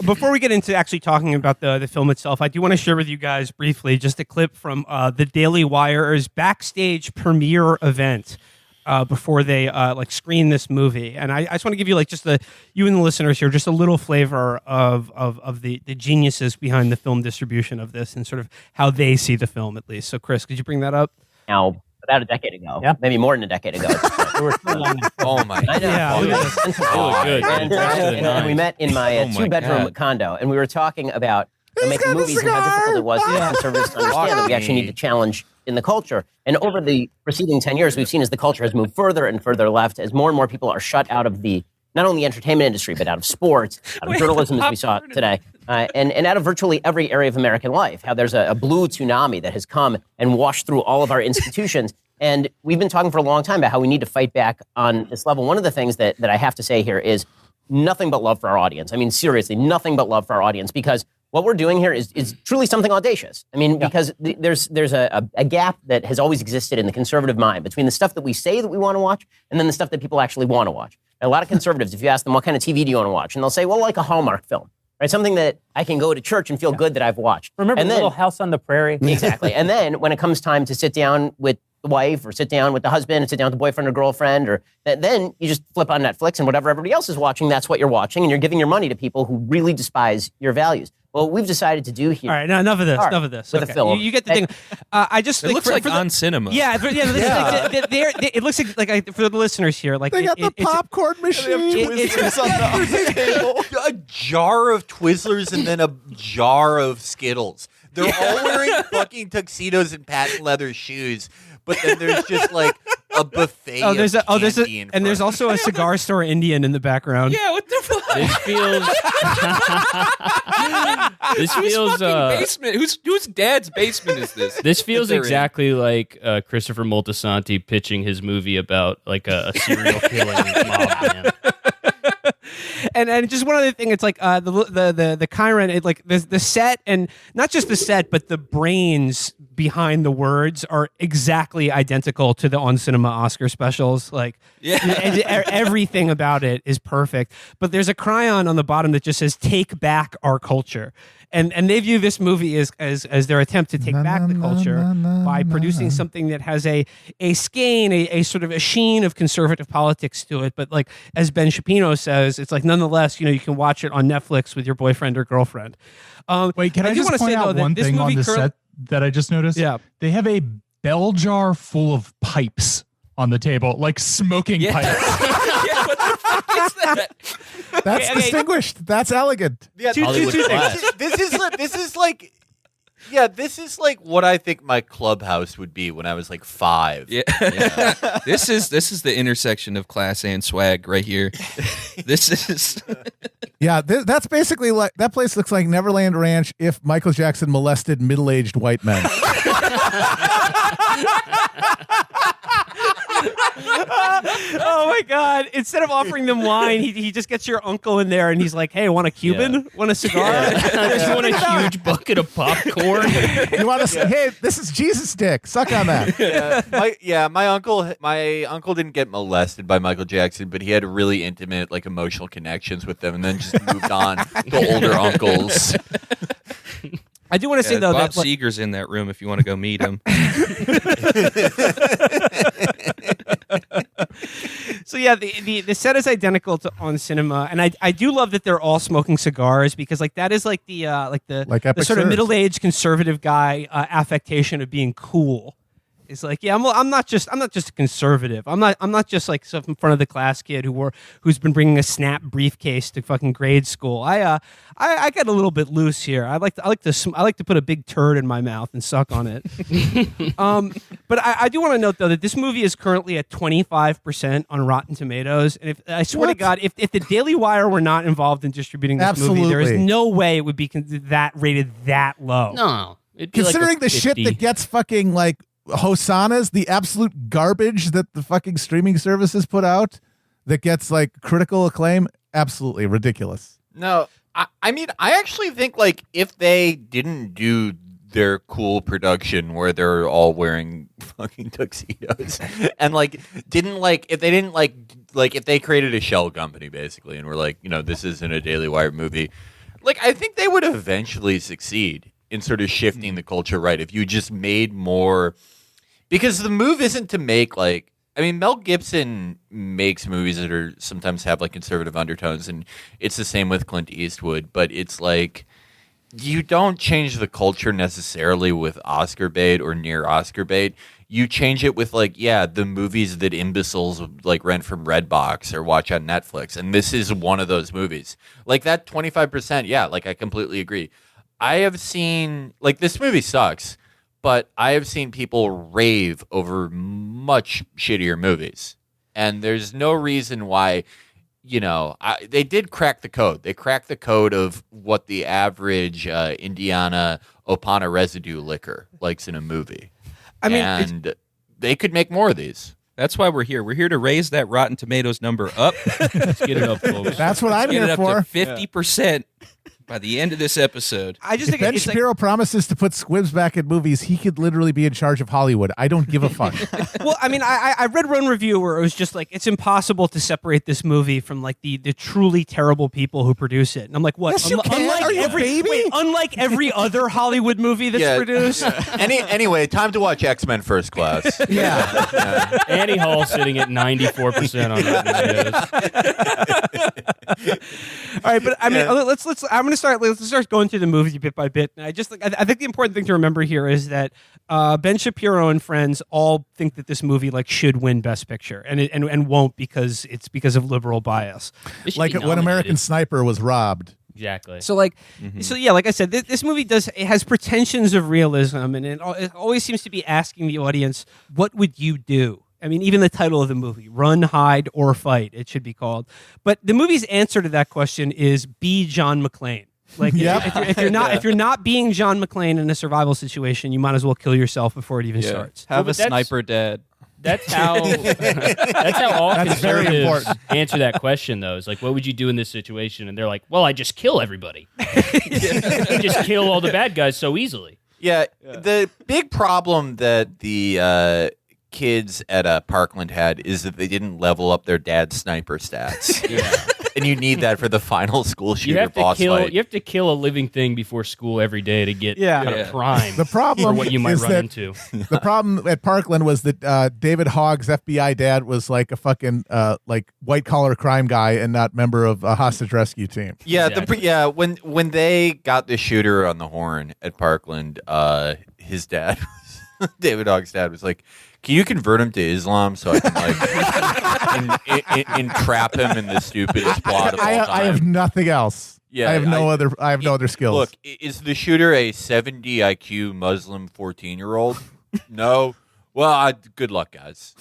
Before we get into actually talking about the film itself, I do want to share with you guys briefly just a clip from the Daily Wire's backstage premiere event before they screen this movie. And I just want to give you you and the listeners here, just a little flavor of the geniuses behind the film distribution of this and sort of how they see the film, at least. So, Chris, could you bring that up? Now, about a decade ago, maybe more than a decade ago. Oh my! I know. Yeah, good. And we met in my two-bedroom condo, and we were talking about making movies and how difficult it was for conservatives to understand that we actually need to challenge in the culture. And over the preceding 10 years, we've seen as the culture has moved further and further left, as more and more people are shut out of the not only entertainment industry, but out of sports, out of journalism, as we saw today, and out of virtually every area of American life. How there's a blue tsunami that has come and washed through all of our institutions. And we've been talking for a long time about how we need to fight back on this level. One of the things that I have to say here is nothing but love for our audience. I mean, seriously, nothing but love for our audience, because what we're doing here is truly something audacious. I mean, because there's a gap that has always existed in the conservative mind between the stuff that we say that we want to watch and then the stuff that people actually want to watch. And a lot of conservatives, if you ask them what kind of TV do you want to watch, and they'll say, well, like a Hallmark film, right? Something that I can go to church and feel good that I've watched. Remember Little House on the Prairie? Exactly. And then when it comes time to sit down with the wife or sit down with the husband and sit down with the boyfriend or girlfriend, or then you just flip on Netflix and whatever everybody else is watching, that's what you're watching, and you're giving your money to people who really despise your values. Well, what we've decided to do here. All right, now enough of this. With a film. You get the thing. I just it looks like on cinema. Yeah, it looks like for the listeners here, like they got the popcorn machine. Twizzlers on the table. A jar of Twizzlers and then a jar of Skittles. They're all wearing fucking tuxedos and patent leather shoes, but then there's just like a buffet. There's also a cigar store Indian in the background. Yeah, what the fuck? This feels basement. Whose dad's basement is this? This feels exactly like Christopher Moltisanti pitching his movie about like a serial killing mob man. And just one other thing, it's like the Chiron, it like the set, and not just the set, but the brains behind the words are exactly identical to the On Cinema Oscar specials. Like, everything about it is perfect. But there's a chyron on the bottom that just says "Take back our culture." And they view this movie as their attempt to take back the culture by producing something that has a skein, a sort of a sheen of conservative politics to it. But like, as Ben Shapiro says, it's like, nonetheless, you can watch it on Netflix with your boyfriend or girlfriend. Wait, can I just point out one thing on the set that I just noticed? Yeah. They have a bell jar full of pipes on the table, like smoking pipes. What the fuck is that? That's distinguished. That's elegant. Yeah, Two things. This is like what I think my clubhouse would be when I was like 5. Yeah. This is the intersection of class and swag right here. This is Yeah, that's basically like, that place looks like Neverland Ranch if Michael Jackson molested middle-aged white men. Oh my God! Instead of offering them wine, he just gets your uncle in there and he's like, "Hey, want a Cuban? Yeah. Want a cigar? You want a huge bucket of popcorn? You want to say, hey, this is Jesus' dick. Suck on that. My uncle didn't get molested by Michael Jackson, but he had really intimate, like, emotional connections with them, and then just moved on to older uncles. I do want to say though Bob that Seger's in that room if you want to go meet him. So yeah, the set is identical to On Cinema, and I do love that they're all smoking cigars, because like that is like the Epic sort of Serve. middle-aged conservative guy affectation of being cool. It's like, yeah, I'm not just a conservative. I'm not just like some in front of the class kid who's been bringing a Snap briefcase to fucking grade school. I get a little bit loose here. I like to put a big turd in my mouth and suck on it. But I do want to note though that this movie is currently at 25% on Rotten Tomatoes, and if I swear to God, if the Daily Wire were not involved in distributing this movie, there is no way it would be rated that low. No, Considering the shit that gets fucking like Hosanna's, the absolute garbage that the fucking streaming services put out that gets like critical acclaim, absolutely ridiculous. No, I mean, I actually think like if they didn't do their cool production where they're all wearing fucking tuxedos and like if they created a shell company basically and were like, this isn't a Daily Wire movie, Like, I think they would eventually succeed in sort of shifting the culture right if you just made more. Because the move isn't to make, like, I mean, Mel Gibson makes movies that are sometimes have like conservative undertones, and it's the same with Clint Eastwood, but it's like you don't change the culture necessarily with Oscar bait or near Oscar bait. You change it with like, yeah, the movies that imbeciles like rent from Redbox or watch on Netflix. And this is one of those movies. Like that 25%, yeah, like I completely agree. I have seen, like, this movie sucks, but I have seen people rave over much shittier movies. And there's no reason why, you know, they did crack the code. They cracked the code of what the average Indiana Opana residue liquor likes in a movie. I mean, and they could make more of these. That's why we're here. We're here to raise that Rotten Tomatoes number up. Let's get it up, folks. That's what I'm Get here it up for. to 50% by the end of this episode. I just If think Ben it's Shapiro promises to put squibs back in movies, he could literally be in charge of Hollywood. I don't give a fuck. well, I mean, I read one review where it was just like, it's impossible to separate this movie from like the truly terrible people who produce it. And I'm like, what? Yes, you can. Are you a baby? Unlike every other Hollywood movie that's produced. Anyway, time to watch X-Men First Class. Yeah. Annie Hall sitting at 94% on Rotten Tomatoes. All right, but I mean, let's. Let's start going through the movie bit by bit. And I think the important thing to remember here is that Ben Shapiro and friends all think that this movie like should win Best Picture, and won't because of liberal bias. Like when American Sniper was robbed. Exactly. So like, so yeah, like I said, this movie has pretensions of realism, and it always seems to be asking the audience, "What would you do?" I mean, even the title of the movie, Run, Hide, or Fight, it should be called. But the movie's answer to that question is be John McClane. Like, if you're not being John McClane in a survival situation, you might as well kill yourself before it even starts. Have a sniper dead. That's how all conservatives answer that question, though. It's like, what would you do in this situation? And they're like, well, I just kill everybody. You just kill all the bad guys so easily. Yeah, the big problem that the kids at Parkland had is that they didn't level up their dad's sniper stats. Yeah. And you need that for the final school shooter boss fight. You have to kill a living thing before school every day to get kind of prime. The problem for what you might is run that into. The problem at Parkland was that David Hogg's FBI dad was like a fucking like white collar crime guy and not member of a hostage rescue team. Yeah, Exactly. when they got the shooter on the horn at Parkland, his dad, David Hogg's dad, was like, "Can you convert him to Islam so I can like entrap him in the stupidest plot of all time?" I have nothing else. Yeah, I have no other skills. Look, is the shooter a 70 IQ Muslim 14-year-old? No. Well, good luck, guys.